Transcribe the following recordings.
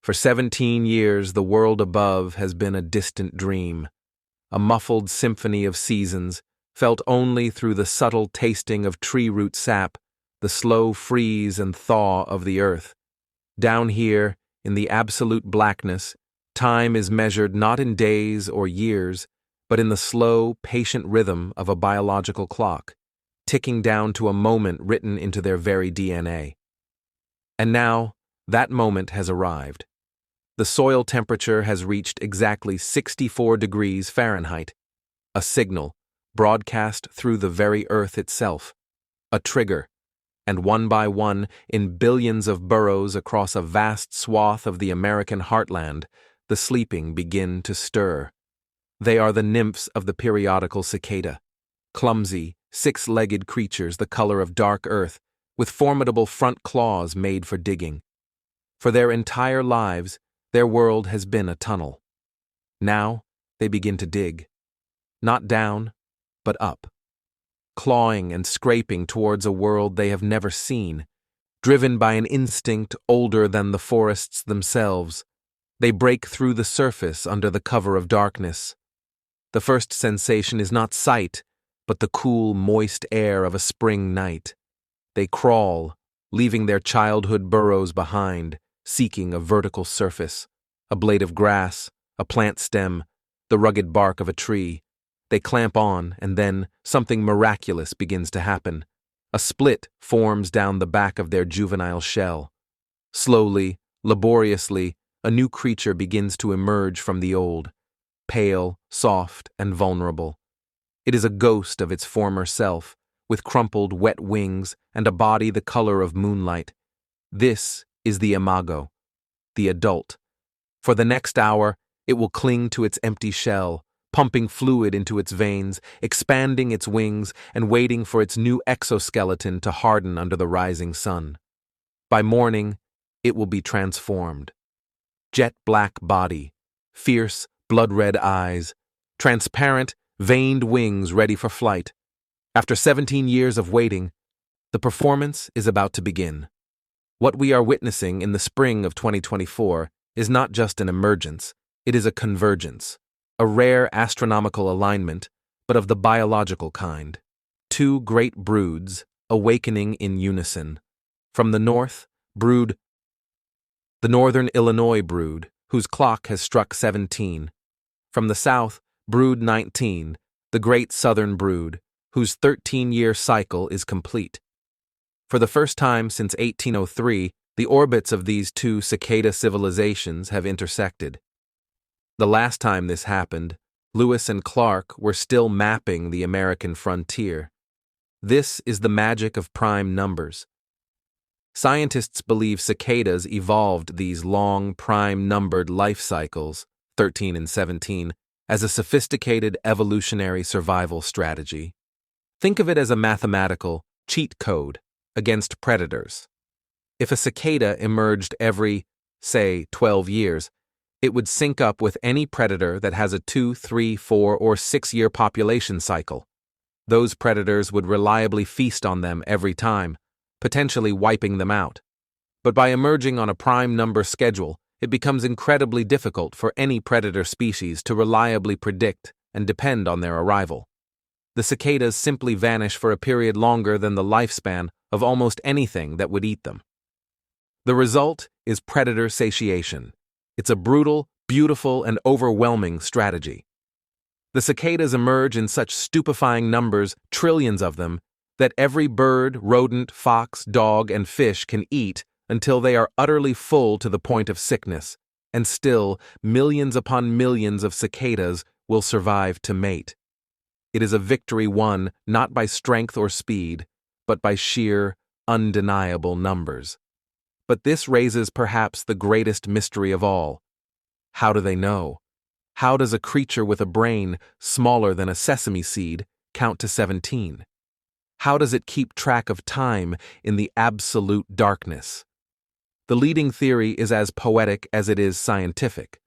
For 17 years, the world above has been a distant dream, a muffled symphony of seasons, felt only through the subtle tasting of tree root sap, the slow freeze and thaw of the earth. Down here, in the absolute blackness, time is measured not in days or years, but in the slow, patient rhythm of a biological clock, ticking down to a moment written into their very DNA. And now, that moment has arrived. The soil temperature has reached exactly 64 degrees Fahrenheit, a signal, broadcast through the very earth itself, a trigger, and one by one, in billions of burrows across a vast swath of the American heartland, the sleeping begin to stir. They are the nymphs of the periodical cicada, clumsy, six-legged creatures the color of dark earth, with formidable front claws made for digging. For their entire lives, their world has been a tunnel. Now, they begin to dig. Not down, but up. Clawing and scraping towards a world they have never seen, driven by an instinct older than the forests themselves. They break through the surface under the cover of darkness. The first sensation is not sight, but the cool, moist air of a spring night. They crawl, leaving their childhood burrows behind, seeking a vertical surface, a blade of grass, a plant stem, the rugged bark of a tree. They clamp on, and then something miraculous begins to happen. A split forms down the back of their juvenile shell. Slowly, laboriously, a new creature begins to emerge from the old, pale, soft, and vulnerable. It is a ghost of its former self, with crumpled, wet wings and a body the color of moonlight. This is the imago, the adult. For the next hour, it will cling to its empty shell, pumping fluid into its veins, expanding its wings, and waiting for its new exoskeleton to harden under the rising sun. By morning, it will be transformed. Jet-black body, fierce, blood-red eyes, transparent, veined wings ready for flight. After 17 years of waiting, the performance is about to begin. What we are witnessing in the spring of 2024 is not just an emergence, it is a convergence, a rare astronomical alignment, but of the biological kind. Two great broods awakening in unison. From the north, brood the northern Illinois brood, whose clock has struck 17. From the south, brood 19, the great southern brood, whose 13-year cycle is complete. For the first time since 1803, the orbits of these two cicada civilizations have intersected. The last time this happened, Lewis and Clark were still mapping the American frontier. This is the magic of prime numbers. Scientists believe cicadas evolved these long, prime-numbered life cycles, 13 and 17, as a sophisticated evolutionary survival strategy. Think of it as a mathematical cheat code against predators. If a cicada emerged every, say, 12 years, it would sync up with any predator that has a 2, 3, 4, or 6-year population cycle. Those predators would reliably feast on them every time, potentially wiping them out. But by emerging on a prime number schedule, it becomes incredibly difficult for any predator species to reliably predict and depend on their arrival. The cicadas simply vanish for a period longer than the lifespan of almost anything that would eat them. The result is predator satiation. It's a brutal, beautiful, and overwhelming strategy. The cicadas emerge in such stupefying numbers, trillions of them, that every bird, rodent, fox, dog, and fish can eat until they are utterly full to the point of sickness, and still millions upon millions of cicadas will survive to mate. It is a victory won not by strength or speed, but by sheer, undeniable numbers. But this raises perhaps the greatest mystery of all. How do they know? How does a creature with a brain smaller than a sesame seed count to 17? How does it keep track of time in the absolute darkness? The leading theory is as poetic as it is scientific.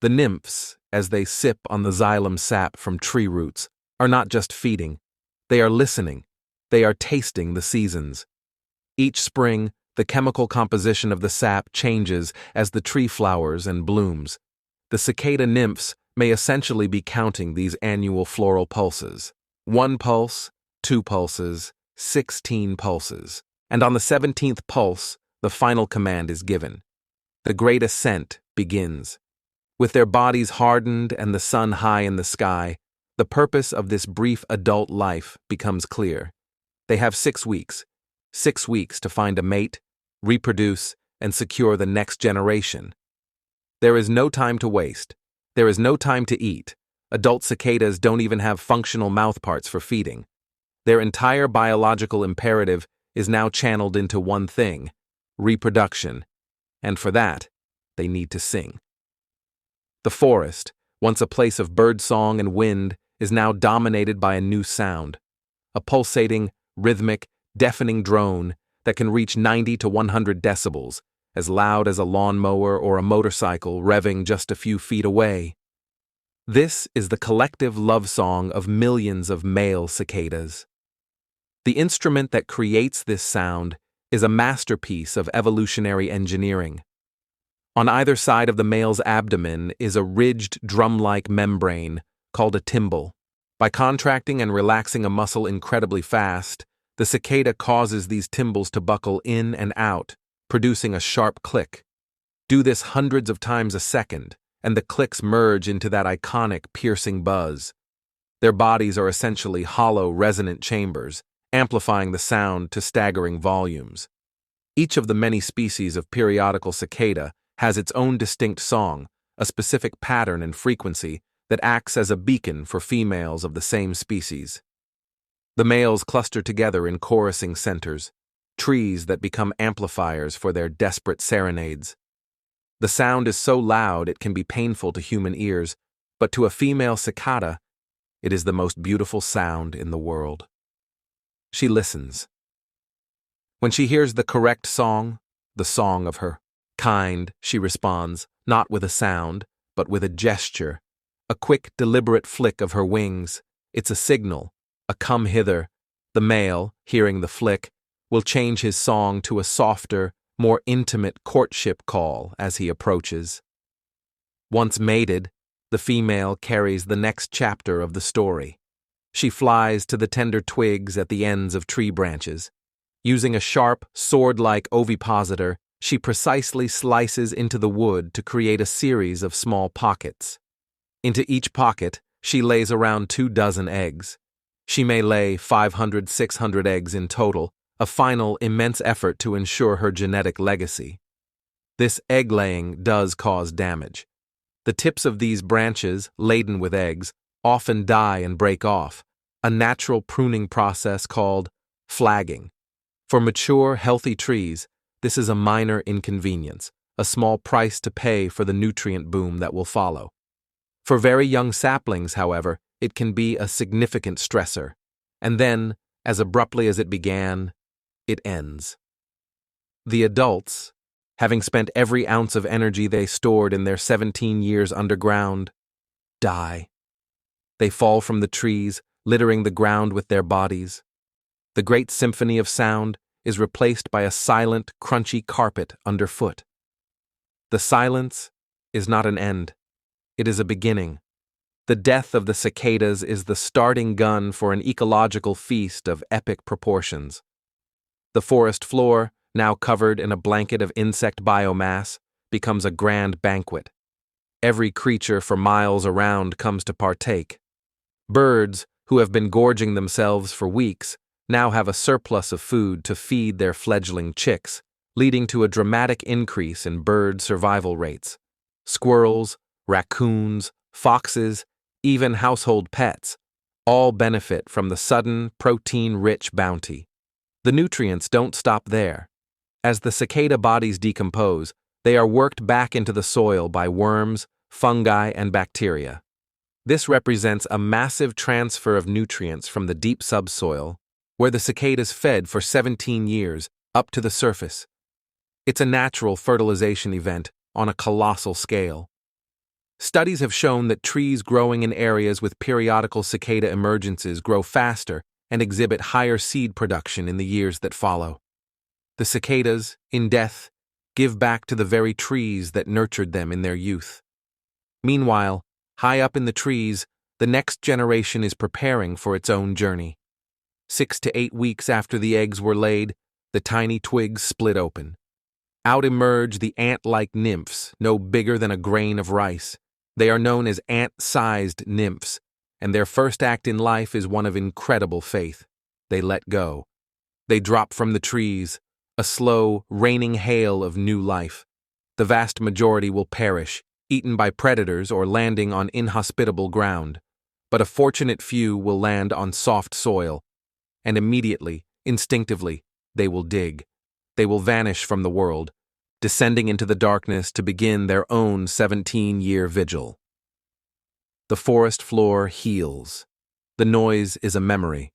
The nymphs, as they sip on the xylem sap from tree roots, are not just feeding. They are listening. They are tasting the seasons. Each spring, the chemical composition of the sap changes as the tree flowers and blooms. The cicada nymphs may essentially be counting these annual floral pulses. 1 pulse, 2 pulses, 16 pulses. And on the 17th pulse, the final command is given. The great ascent begins. With their bodies hardened and the sun high in the sky, the purpose of this brief adult life becomes clear. They have 6 weeks. 6 weeks to find a mate, reproduce, and secure the next generation. There is no time to waste. There is no time to eat. Adult cicadas don't even have functional mouthparts for feeding. Their entire biological imperative is now channeled into one thing: reproduction. And for that, they need to sing. The forest, once a place of birdsong and wind, is now dominated by a new sound. A pulsating, rhythmic, deafening drone that can reach 90 to 100 decibels, as loud as a lawnmower or a motorcycle revving just a few feet away. This is the collective love song of millions of male cicadas. The instrument that creates this sound is a masterpiece of evolutionary engineering. On either side of the male's abdomen is a ridged drum-like membrane called a timbal. By contracting and relaxing a muscle incredibly fast, the cicada causes these timbals to buckle in and out, producing a sharp click. Do this hundreds of times a second, and the clicks merge into that iconic piercing buzz. Their bodies are essentially hollow resonant chambers, amplifying the sound to staggering volumes. Each of the many species of periodical cicada has its own distinct song, a specific pattern and frequency that acts as a beacon for females of the same species. The males cluster together in chorusing centers, trees that become amplifiers for their desperate serenades. The sound is so loud it can be painful to human ears, but to a female cicada, it is the most beautiful sound in the world. She listens. When she hears the correct song, the song of her kind, she responds, not with a sound, but with a gesture, a quick, deliberate flick of her wings. It's a signal, a come hither. The male, hearing the flick, will change his song to a softer, more intimate courtship call as he approaches. Once mated, the female carries the next chapter of the story. She flies to the tender twigs at the ends of tree branches. Using a sharp, sword-like ovipositor, she precisely slices into the wood to create a series of small pockets. Into each pocket, she lays around 24 eggs. She may lay 500, 600 eggs in total, a final immense effort to ensure her genetic legacy. This egg-laying does cause damage. The tips of these branches, laden with eggs, often die and break off, a natural pruning process called flagging. For mature, healthy trees, this is a minor inconvenience, a small price to pay for the nutrient boom that will follow. For very young saplings, however, it can be a significant stressor. And then, as abruptly as it began, it ends. The adults, having spent every ounce of energy they stored in their 17 years underground, die. They fall from the trees, littering the ground with their bodies. The great symphony of sound is replaced by a silent, crunchy carpet underfoot. The silence is not an end. It is a beginning. The death of the cicadas is the starting gun for an ecological feast of epic proportions. The forest floor, now covered in a blanket of insect biomass, becomes a grand banquet. Every creature for miles around comes to partake. Birds, who have been gorging themselves for weeks, now have a surplus of food to feed their fledgling chicks, leading to a dramatic increase in bird survival rates. Squirrels, raccoons, foxes, even household pets, all benefit from the sudden, protein-rich bounty. The nutrients don't stop there. As the cicada bodies decompose, they are worked back into the soil by worms, fungi, and bacteria. This represents a massive transfer of nutrients from the deep subsoil, where the cicadas fed for 17 years, up to the surface. It's a natural fertilization event on a colossal scale. Studies have shown that trees growing in areas with periodical cicada emergences grow faster and exhibit higher seed production in the years that follow. The cicadas, in death, give back to the very trees that nurtured them in their youth. Meanwhile, high up in the trees, the next generation is preparing for its own journey. 6 to 8 weeks after the eggs were laid, the tiny twigs split open. Out emerge the ant-like nymphs, no bigger than a grain of rice. They are known as ant-sized nymphs, and their first act in life is one of incredible faith. They let go. They drop from the trees, a slow, raining hail of new life. The vast majority will perish, eaten by predators or landing on inhospitable ground. But a fortunate few will land on soft soil, and immediately, instinctively, they will dig. They will vanish from the world, descending into the darkness to begin their own 17-year vigil. The forest floor heals. The noise is a memory.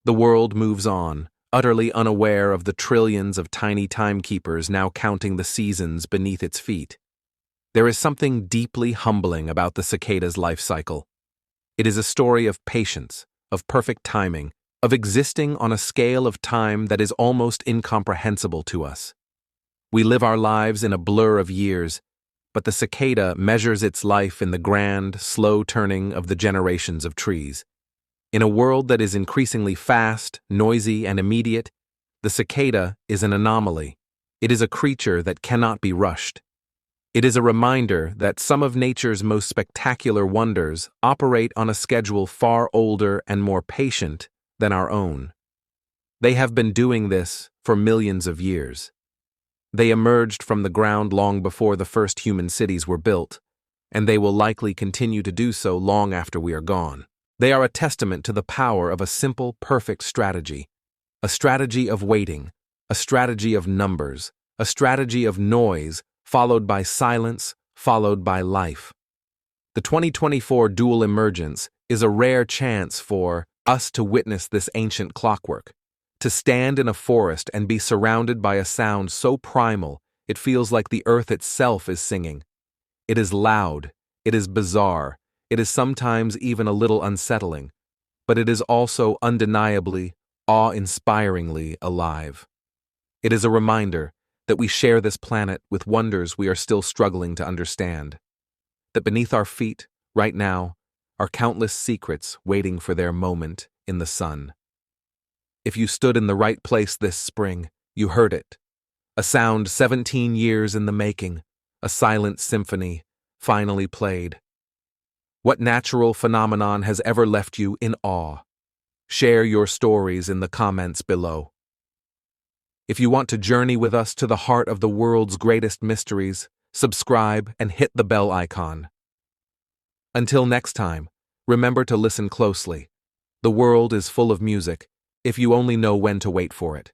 The world moves on, utterly unaware of the trillions of tiny timekeepers now counting the seasons beneath its feet. There is something deeply humbling about the cicada's life cycle. It is a story of patience, of perfect timing, of existing on a scale of time that is almost incomprehensible to us. We live our lives in a blur of years, but the cicada measures its life in the grand, slow turning of the generations of trees. In a world that is increasingly fast, noisy, and immediate, the cicada is an anomaly. It is a creature that cannot be rushed. It is a reminder that some of nature's most spectacular wonders operate on a schedule far older and more patient than our own. They have been doing this for millions of years. They emerged from the ground long before the first human cities were built, and they will likely continue to do so long after we are gone. They are a testament to the power of a simple, perfect strategy. A strategy of waiting, a strategy of numbers, a strategy of noise, followed by silence, followed by life. The 2024 dual emergence is a rare chance for us to witness this ancient clockwork, to stand in a forest and be surrounded by a sound so primal it feels like the earth itself is singing. It is loud, it is bizarre, it is sometimes even a little unsettling, but it is also undeniably, awe-inspiringly alive. It is a reminder that we share this planet with wonders we are still struggling to understand, that beneath our feet, right now, are countless secrets waiting for their moment in the sun. If you stood in the right place this spring, you heard it. A sound 17 years in the making, a silent symphony, finally played. What natural phenomenon has ever left you in awe? Share your stories in the comments below. If you want to journey with us to the heart of the world's greatest mysteries, subscribe and hit the bell icon. Until next time, remember to listen closely. The world is full of music, if you only know when to wait for it.